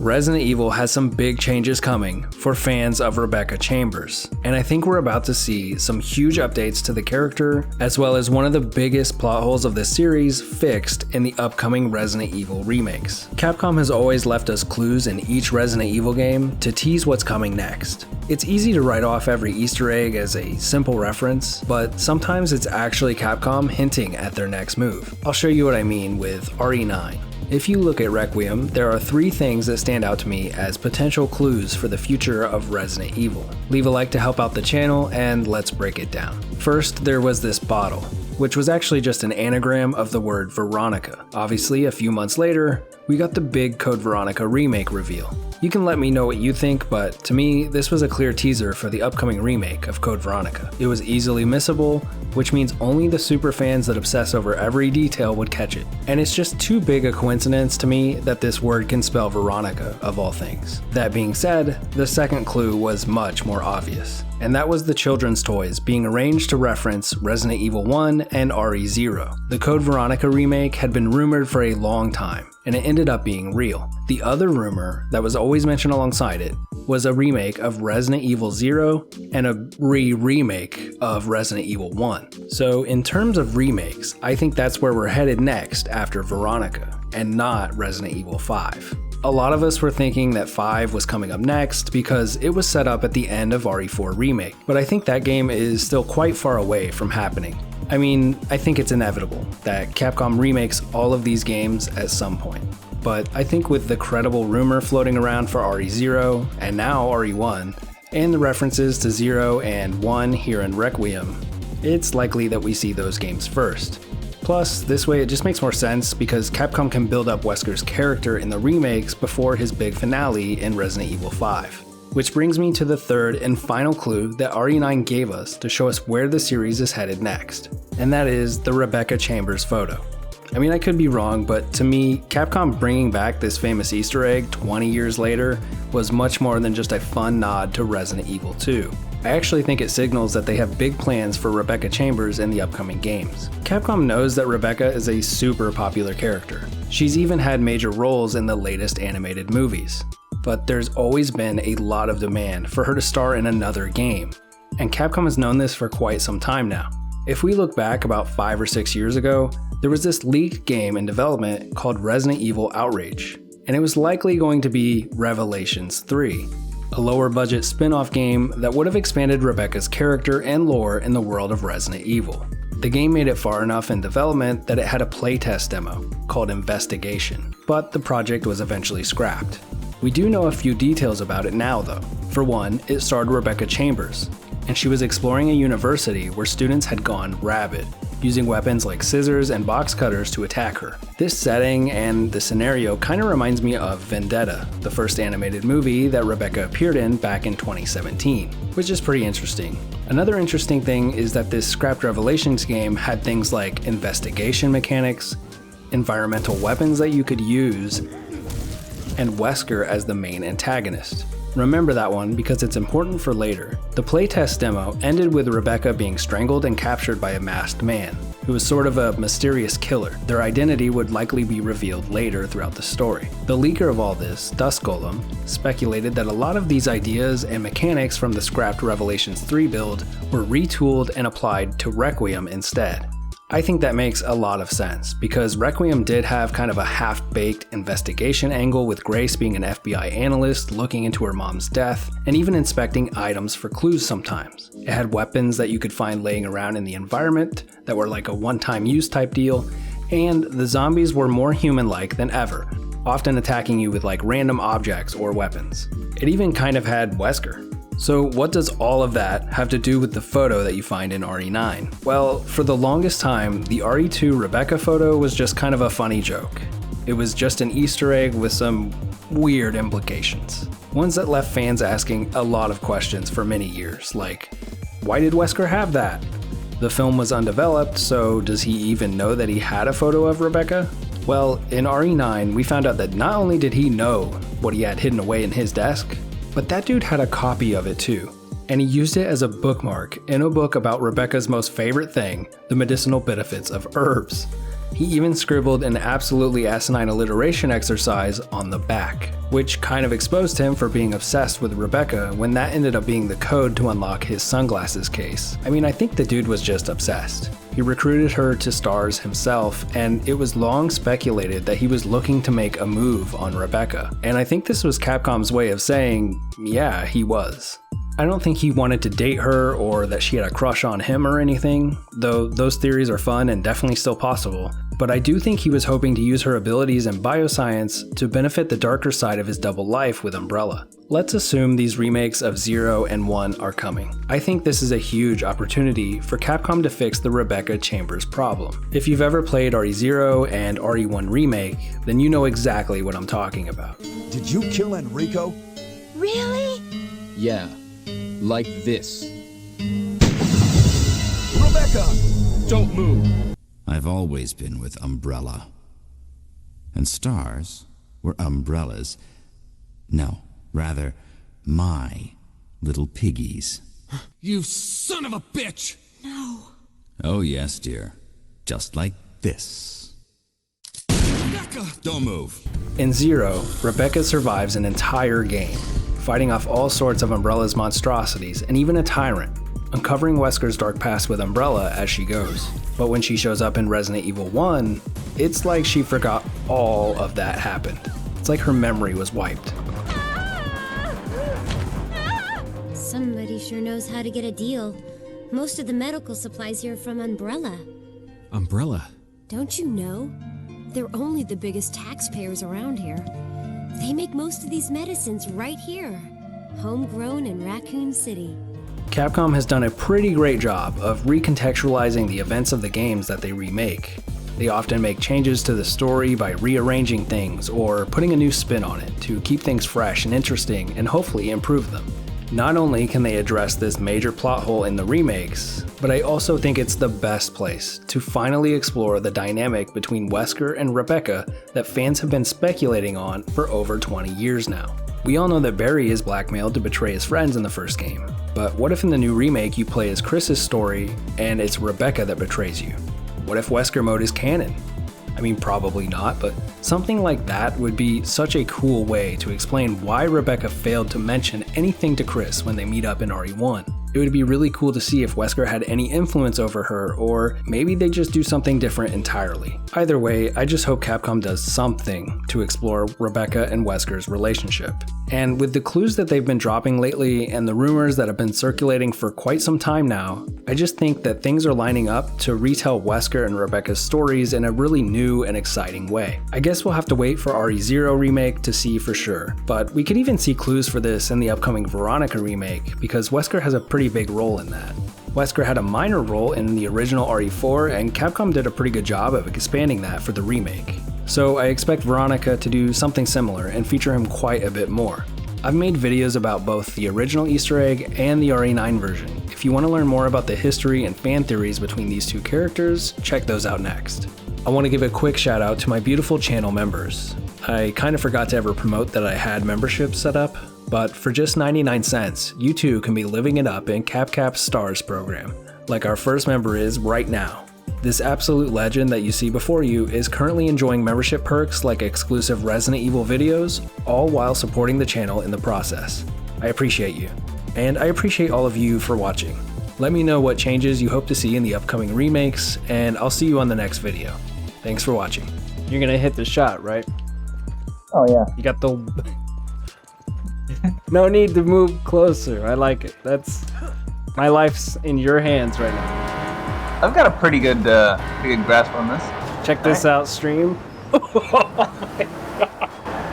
Resident Evil has some big changes coming for fans of Rebecca Chambers, and I think we're about to see some huge updates to the character, as well as one of the biggest plot holes of this series fixed in the upcoming Resident Evil remakes. Capcom has always left us clues in each Resident Evil game to tease what's coming next. It's easy to write off every Easter egg as a simple reference, but sometimes it's actually Capcom hinting at their next move. I'll show you what I mean with RE9. If you look at Requiem, there are 3 things that stand out to me as potential clues for the future of Resident Evil. Leave a like to help out the channel, and let's break it down. First, there was this bottle, which was actually just an anagram of the word Veronica. Obviously, a few months later, we got the big Code Veronica remake reveal. You can let me know what you think, but to me, this was a clear teaser for the upcoming remake of Code Veronica. It was easily missable, which means only the super fans that obsess over every detail would catch it. And it's just too big a coincidence to me that this word can spell Veronica, of all things. That being said, the second clue was much more obvious, and that was the children's toys being arranged to reference Resident Evil 1 and RE0. The Code Veronica remake had been rumored for a long time, and it ended up being real. The other rumor that was always mentioned alongside it was a remake of Resident Evil 0 and a re-remake of Resident Evil 1. So in terms of remakes, I think that's where we're headed next after Veronica, and not Resident Evil 5. A lot of us were thinking that 5 was coming up next because it was set up at the end of RE4 Remake, but I think that game is still quite far away from happening. I mean, I think it's inevitable that Capcom remakes all of these games at some point. But I think with the credible rumor floating around for RE0 and now RE1, and the references to 0 and 1 here in Requiem, it's likely that we see those games first. Plus, this way it just makes more sense because Capcom can build up Wesker's character in the remakes before his big finale in Resident Evil 5. Which brings me to the third and final clue that RE9 gave us to show us where the series is headed next, and that is the Rebecca Chambers photo. I mean, I could be wrong, but to me, Capcom bringing back this famous Easter egg 20 years later was much more than just a fun nod to Resident Evil 2. I actually think it signals that they have big plans for Rebecca Chambers in the upcoming games. Capcom knows that Rebecca is a super popular character. She's even had major roles in the latest animated movies. But there's always been a lot of demand for her to star in another game, and Capcom has known this for quite some time now. If we look back about 5 or 6 years ago, there was this leaked game in development called Resident Evil Outrage, and it was likely going to be Revelations 3, a lower budget spin-off game that would have expanded Rebecca's character and lore in the world of Resident Evil. The game made it far enough in development that it had a playtest demo called Investigation, but the project was eventually scrapped. We do know a few details about it now though. For one, it starred Rebecca Chambers, and she was exploring a university where students had gone rabid, using weapons like scissors and box cutters to attack her. This setting and the scenario kinda reminds me of Vendetta, the first animated movie that Rebecca appeared in back in 2017, which is pretty interesting. Another interesting thing is that this scrapped Revelations game had things like investigation mechanics, environmental weapons that you could use, and Wesker as the main antagonist. Remember that one because it's important for later. The playtest demo ended with Rebecca being strangled and captured by a masked man, who was sort of a mysterious killer. Their identity would likely be revealed later throughout the story. The leaker of all this, Dust Golem, speculated that a lot of these ideas and mechanics from the scrapped Revelations 3 build were retooled and applied to Requiem instead. I think that makes a lot of sense, because Requiem did have kind of a half-baked investigation angle with Grace being an FBI analyst looking into her mom's death, and even inspecting items for clues sometimes. It had weapons that you could find laying around in the environment that were like a one-time use type deal, and the zombies were more human-like than ever, often attacking you with like random objects or weapons. It even kind of had Wesker. So what does all of that have to do with the photo that you find in RE9? Well, for the longest time, the RE2 Rebecca photo was just kind of a funny joke. It was just an Easter egg with some weird implications. Ones that left fans asking a lot of questions for many years, like, why did Wesker have that? The film was undeveloped, so does he even know that he had a photo of Rebecca? Well, in RE9, we found out that not only did he know what he had hidden away in his desk, but that dude had a copy of it too, and he used it as a bookmark in a book about Rebecca's most favorite thing, the medicinal benefits of herbs. He even scribbled an absolutely asinine alliteration exercise on the back, which kind of exposed him for being obsessed with Rebecca when that ended up being the code to unlock his sunglasses case. I mean, I think the dude was just obsessed. He recruited her to stars himself, and it was long speculated that he was looking to make a move on Rebecca. And I think this was Capcom's way of saying, yeah, he was. I don't think he wanted to date her or that she had a crush on him or anything, though those theories are fun and definitely still possible. But I do think he was hoping to use her abilities in bioscience to benefit the darker side of his double life with Umbrella. Let's assume these remakes of 0 and 1 are coming. I think this is a huge opportunity for Capcom to fix the Rebecca Chambers problem. If you've ever played RE0 and RE1 Remake, then you know exactly what I'm talking about. Did you kill Enrico? Really? Yeah, like this. Rebecca! Don't move! I've always been with Umbrella. And stars were umbrellas. No, rather, my little piggies. You son of a bitch! No. Oh yes, dear. Just like this. Rebecca! Don't move. In 0, Rebecca survives an entire game, fighting off all sorts of Umbrella's monstrosities and even a tyrant, uncovering Wesker's dark past with Umbrella as she goes. But when she shows up in Resident Evil 1, it's like she forgot all of that happened. It's like her memory was wiped. Somebody sure knows how to get a deal. Most of the medical supplies here are from Umbrella. Umbrella? Don't you know? They're only the biggest taxpayers around here. They make most of these medicines right here. Homegrown in Raccoon City. Capcom has done a pretty great job of recontextualizing the events of the games that they remake. They often make changes to the story by rearranging things or putting a new spin on it to keep things fresh and interesting and hopefully improve them. Not only can they address this major plot hole in the remakes, but I also think it's the best place to finally explore the dynamic between Wesker and Rebecca that fans have been speculating on for over 20 years now. We all know that Barry is blackmailed to betray his friends in the first game, but what if in the new remake you play as Chris's story and it's Rebecca that betrays you? What if Wesker mode is canon? I mean, probably not, but something like that would be such a cool way to explain why Rebecca failed to mention anything to Chris when they meet up in RE1. It would be really cool to see if Wesker had any influence over her, or maybe they just do something different entirely. Either way, I just hope Capcom does something to explore Rebecca and Wesker's relationship. And with the clues that they've been dropping lately and the rumors that have been circulating for quite some time now, I just think that things are lining up to retell Wesker and Rebecca's stories in a really new and exciting way. I guess we'll have to wait for RE0 remake to see for sure, but we could even see clues for this in the upcoming Veronica remake because Wesker has a pretty big role in that. Wesker had a minor role in the original RE4 and Capcom did a pretty good job of expanding that for the remake. So I expect Veronica to do something similar and feature him quite a bit more. I've made videos about both the original Easter egg and the RE9 version. If you want to learn more about the history and fan theories between these two characters, check those out next. I want to give a quick shout out to my beautiful channel members. I kind of forgot to ever promote that I had memberships set up, but for just 99 cents, you too can be living it up in CapCap's Stars program, like our first member is right now. This absolute legend that you see before you is currently enjoying membership perks like exclusive Resident Evil videos, all while supporting the channel in the process. I appreciate you. And I appreciate all of you for watching. Let me know what changes you hope to see in the upcoming remakes, and I'll see you on the next video. Thanks for watching. You're gonna hit the shot, right? Oh yeah. You got the... No need to move closer. I like it. That's... My life's in your hands right now. I've got a pretty good grasp on this. Check this out, stream. Oh my